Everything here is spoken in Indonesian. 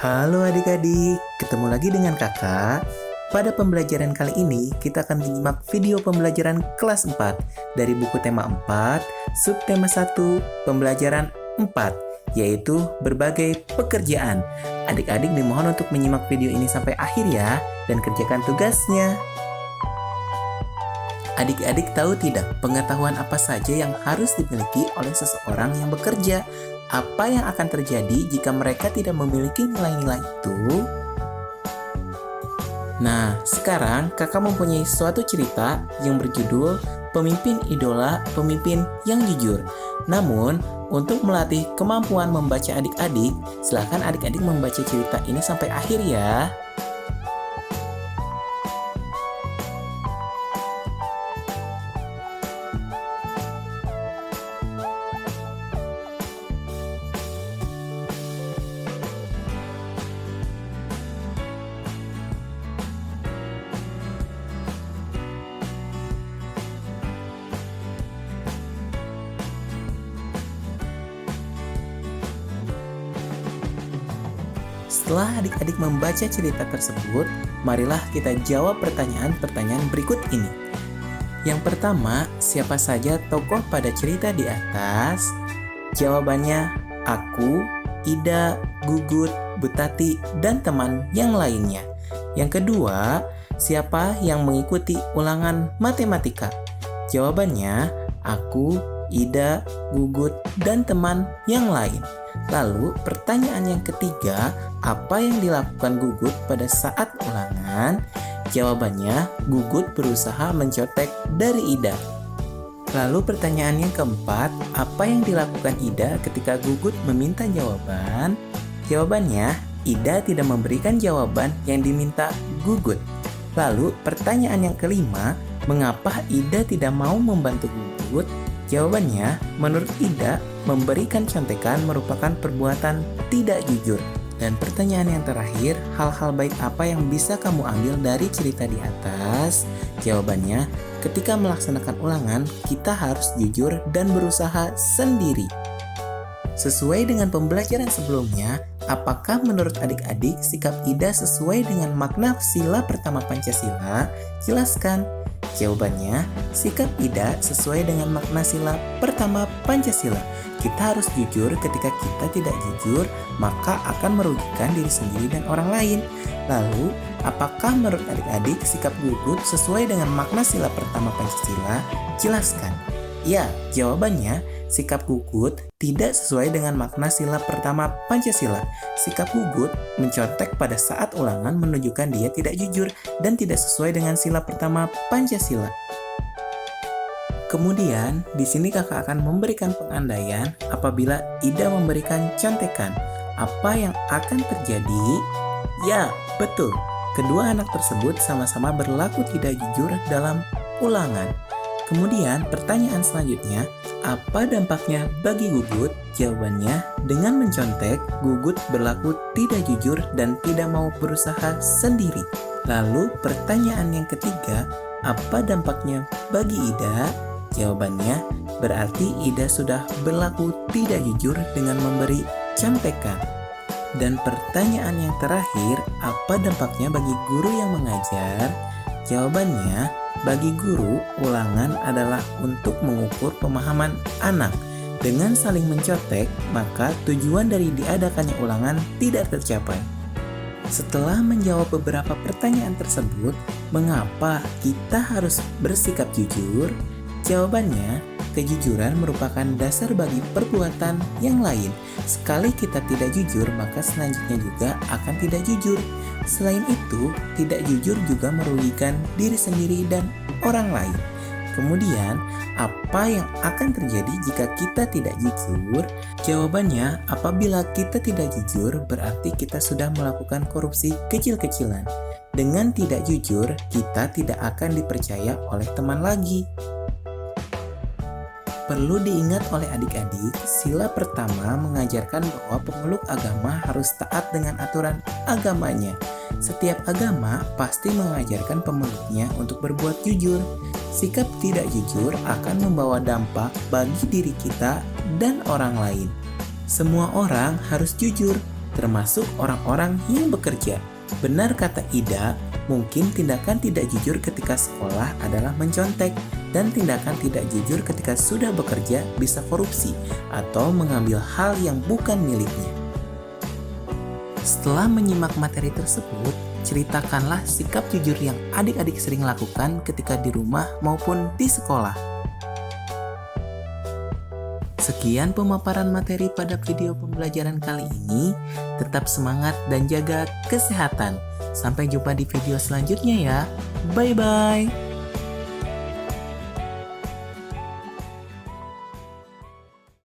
Halo adik-adik, ketemu lagi dengan kakak. Pada pembelajaran kali ini, kita akan menyimak video pembelajaran kelas 4 dari buku tema 4, subtema 1, pembelajaran 4, yaitu berbagai pekerjaan. Adik-adik dimohon untuk menyimak video ini sampai akhir ya, dan kerjakan tugasnya. Adik-adik tahu tidak pengetahuan apa saja yang harus dimiliki oleh seseorang yang bekerja? Apa yang akan terjadi jika mereka tidak memiliki nilai-nilai itu? Nah, sekarang kakak mempunyai suatu cerita yang berjudul Pemimpin Idola, Pemimpin yang Jujur. Namun, untuk melatih kemampuan membaca adik-adik, silakan adik-adik membaca cerita ini sampai akhir ya. Setelah adik-adik membaca cerita tersebut, marilah kita jawab pertanyaan-pertanyaan berikut ini. Yang pertama, siapa saja tokoh pada cerita di atas? Jawabannya, aku, Ida, Gugut, Butati, dan teman yang lainnya. Yang kedua, siapa yang mengikuti ulangan matematika? Jawabannya, aku, Ida, Gugut, dan teman yang lain. Lalu, pertanyaan yang ketiga, apa yang dilakukan Gugut pada saat ulangan? Jawabannya, Gugut berusaha mencontek dari Ida. Lalu pertanyaan yang keempat, apa yang dilakukan Ida ketika Gugut meminta jawaban? Jawabannya, Ida tidak memberikan jawaban yang diminta Gugut. Lalu pertanyaan yang kelima, mengapa Ida tidak mau membantu Gugut? Jawabannya, menurut Ida, memberikan contekan merupakan perbuatan tidak jujur. Dan pertanyaan yang terakhir, hal-hal baik apa yang bisa kamu ambil dari cerita di atas? Jawabannya, ketika melaksanakan ulangan, kita harus jujur dan berusaha sendiri. Sesuai dengan pembelajaran sebelumnya, apakah menurut adik-adik sikap Ida sesuai dengan makna sila pertama Pancasila? Jelaskan. Jawabannya, sikap Ida sesuai dengan makna sila pertama Pancasila. Kita harus jujur. Ketika kita tidak jujur, maka akan merugikan diri sendiri dan orang lain. Lalu, apakah menurut adik-adik sikap Gugut sesuai dengan makna sila pertama Pancasila? Jelaskan. Ya, jawabannya, sikap Gugut tidak sesuai dengan makna sila pertama Pancasila. Sikap Gugut mencontek pada saat ulangan menunjukkan dia tidak jujur dan tidak sesuai dengan sila pertama Pancasila. Kemudian, di sini kakak akan memberikan pengandaian apabila Ida memberikan contekan. Apa yang akan terjadi? Ya, betul. Kedua anak tersebut sama-sama berlaku tidak jujur dalam ulangan. Kemudian, pertanyaan selanjutnya, apa dampaknya bagi Gugut? Jawabannya, dengan mencontek, Gugut berlaku tidak jujur dan tidak mau berusaha sendiri. Lalu, pertanyaan yang ketiga, apa dampaknya bagi Ida? Jawabannya, berarti Ida sudah berlaku tidak jujur dengan memberi contekan. Dan pertanyaan yang terakhir, apa dampaknya bagi guru yang mengajar? Jawabannya, bagi guru, ulangan adalah untuk mengukur pemahaman anak. Dengan saling mencontek, maka tujuan dari diadakannya ulangan tidak tercapai. Setelah menjawab beberapa pertanyaan tersebut, mengapa kita harus bersikap jujur? Jawabannya, kejujuran merupakan dasar bagi perbuatan yang lain. Sekali kita tidak jujur, maka selanjutnya juga akan tidak jujur. Selain itu, tidak jujur juga merugikan diri sendiri dan orang lain. Kemudian, apa yang akan terjadi jika kita tidak jujur? Jawabannya, apabila kita tidak jujur, berarti kita sudah melakukan korupsi kecil-kecilan. Dengan tidak jujur, kita tidak akan dipercaya oleh teman lagi. Perlu diingat oleh adik-adik, sila pertama mengajarkan bahwa pemeluk agama harus taat dengan aturan agamanya. Setiap agama pasti mengajarkan pemeluknya untuk berbuat jujur. Sikap tidak jujur akan membawa dampak bagi diri kita dan orang lain. Semua orang harus jujur, termasuk orang-orang yang bekerja. Benar kata Ida, mungkin tindakan tidak jujur ketika sekolah adalah mencontek, dan tindakan tidak jujur ketika sudah bekerja bisa korupsi atau mengambil hal yang bukan miliknya. Setelah menyimak materi tersebut, ceritakanlah sikap jujur yang adik-adik sering lakukan ketika di rumah maupun di sekolah. Sekian pemaparan materi pada video pembelajaran kali ini. Tetap semangat dan jaga kesehatan. Sampai jumpa di video selanjutnya ya. Bye-bye.